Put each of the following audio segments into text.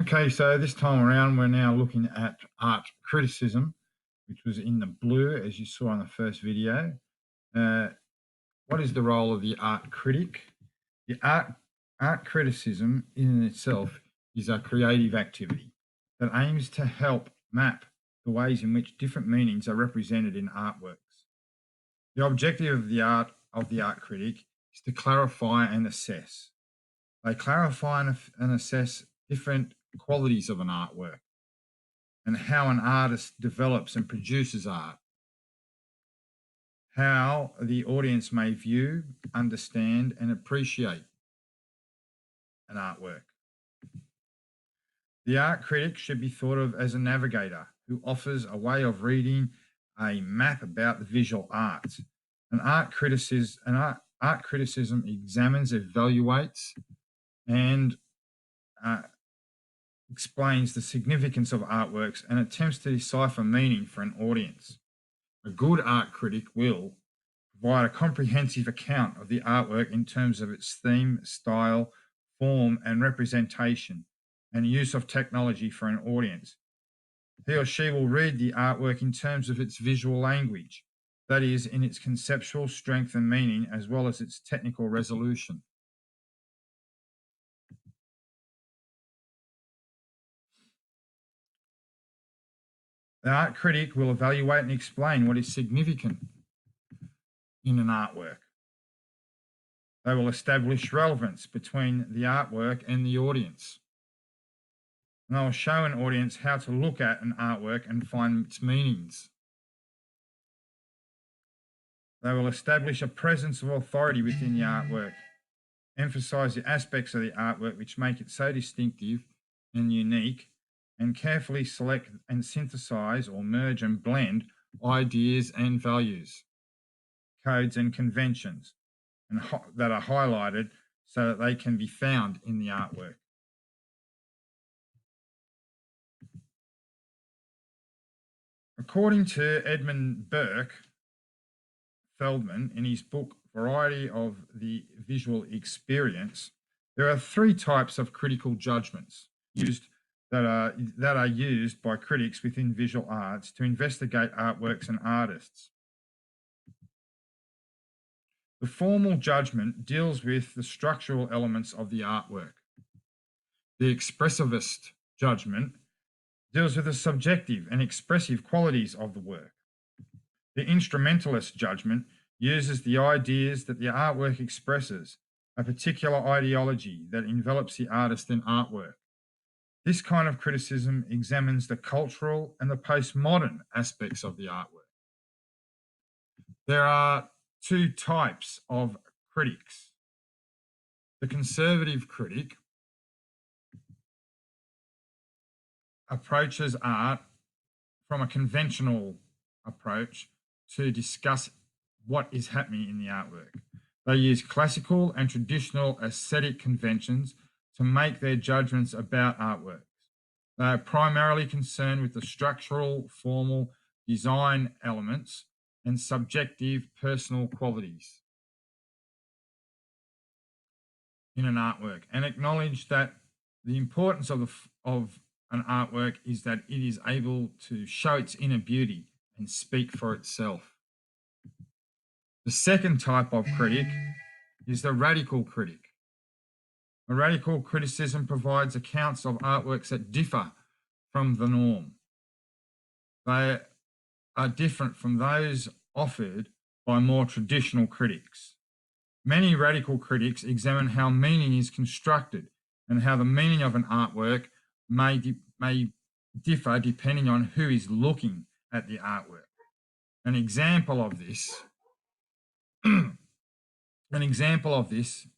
Okay, so this time around, we're now looking at art criticism, which was in the blue, as you saw in the first video. What is the role of the art critic? The art criticism in itself is a creative activity that aims to help map the ways in which different meanings are represented in artworks. The objective of the art critic is to clarify and assess. They clarify and assess different qualities of an artwork and how an artist develops and produces art, how the audience may view, understand, and appreciate an artwork. The art critic should be thought of as a navigator who offers a way of reading a map about the visual arts. Art criticism examines, evaluates, and explains the significance of artworks and attempts to decipher meaning for an audience. A good art critic will provide a comprehensive account of the artwork in terms of its theme, style, form, and representation, and use of technology for an audience. He or she will read the artwork in terms of its visual language, that is, in its conceptual strength and meaning, as well as its technical resolution. The art critic will evaluate and explain what is significant in an artwork. They will establish relevance between the artwork and the audience. And they will show an audience how to look at an artwork and find its meanings. They will establish a presence of authority within the artwork, emphasize the aspects of the artwork which make it so distinctive and unique, and carefully select and synthesize or merge and blend ideas and values, codes and conventions, and that are highlighted so that they can be found in the artwork. According to Edmund Burke Feldman, in his book Variety of the Visual Experience, there are three types of critical judgments that are used by critics within visual arts to investigate artworks and artists. The formal judgment deals with the structural elements of the artwork. The expressivist judgment deals with the subjective and expressive qualities of the work. The instrumentalist judgment uses the ideas that the artwork expresses, a particular ideology that envelops the artist and artwork. This kind of criticism examines the cultural and the postmodern aspects of the artwork. There are two types of critics. The conservative critic approaches art from a conventional approach to discuss what is happening in the artwork. They use classical and traditional aesthetic conventions to make their judgments about artworks. They are primarily concerned with the structural, formal, design elements and subjective personal qualities in an artwork, and acknowledge that the importance of an artwork is that it is able to show its inner beauty and speak for itself. The second type of critic is the radical critic. A radical criticism provides accounts of artworks that differ from the norm. They are different from those offered by more traditional critics. Many radical critics examine how meaning is constructed and how the meaning of an artwork may differ depending on who is looking at the artwork. An example of this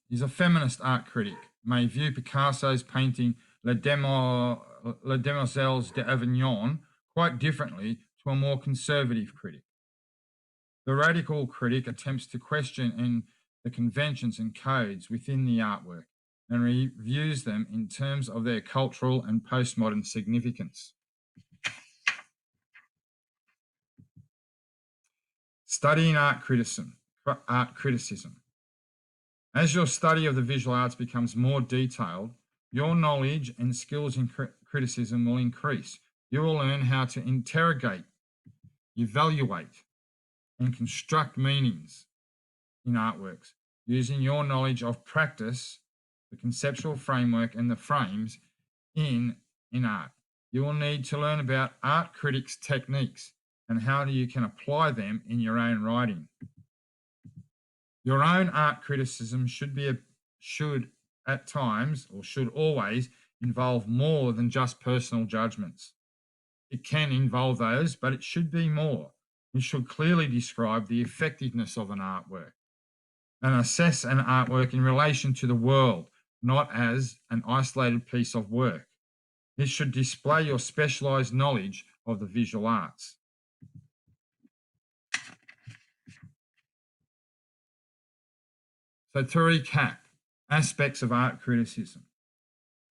is a feminist art critic may view Picasso's painting Les Demoiselles d'Avignon quite differently to a more conservative critic. The radical critic attempts to question the conventions and codes within the artwork and reviews them in terms of their cultural and postmodern significance. Studying art criticism. As your study of the visual arts becomes more detailed, your knowledge and skills in criticism will increase. You will learn how to interrogate, evaluate, and construct meanings in artworks using your knowledge of practice, the conceptual framework, and the frames in art. You will need to learn about art critics' techniques and how you can apply them in your own writing. Your own art criticism should at times, or should always, involve more than just personal judgments. It can involve those, but it should be more. It should clearly describe the effectiveness of an artwork and assess an artwork in relation to the world, not as an isolated piece of work. It should display your specialized knowledge of the visual arts. So to recap, aspects of art criticism.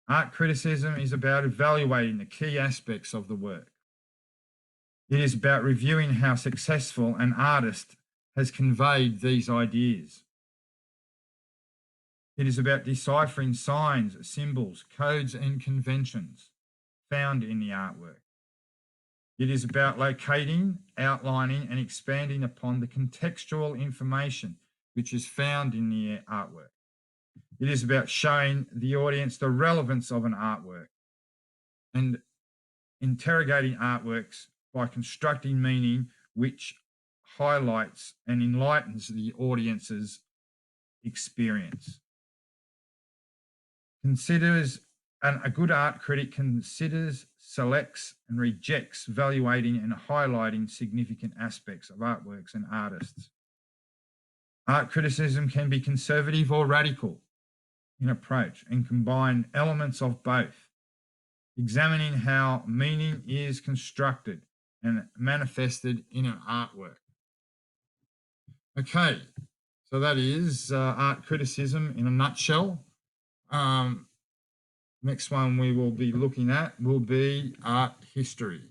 Art criticism is about evaluating the key aspects of the work. It is about reviewing how successful an artist has conveyed these ideas. It is about deciphering signs, symbols, codes, and conventions found in the artwork. It is about locating, outlining, and expanding upon the contextual information which is found in the artwork. It is about showing the audience the relevance of an artwork and interrogating artworks by constructing meaning which highlights and enlightens the audience's experience. A good art critic considers, selects, and rejects evaluating and highlighting significant aspects of artworks and artists. Art criticism can be conservative or radical in approach and combine elements of both, examining how meaning is constructed and manifested in an artwork. Okay, so that is art criticism in a nutshell. Next one we will be looking at will be art history.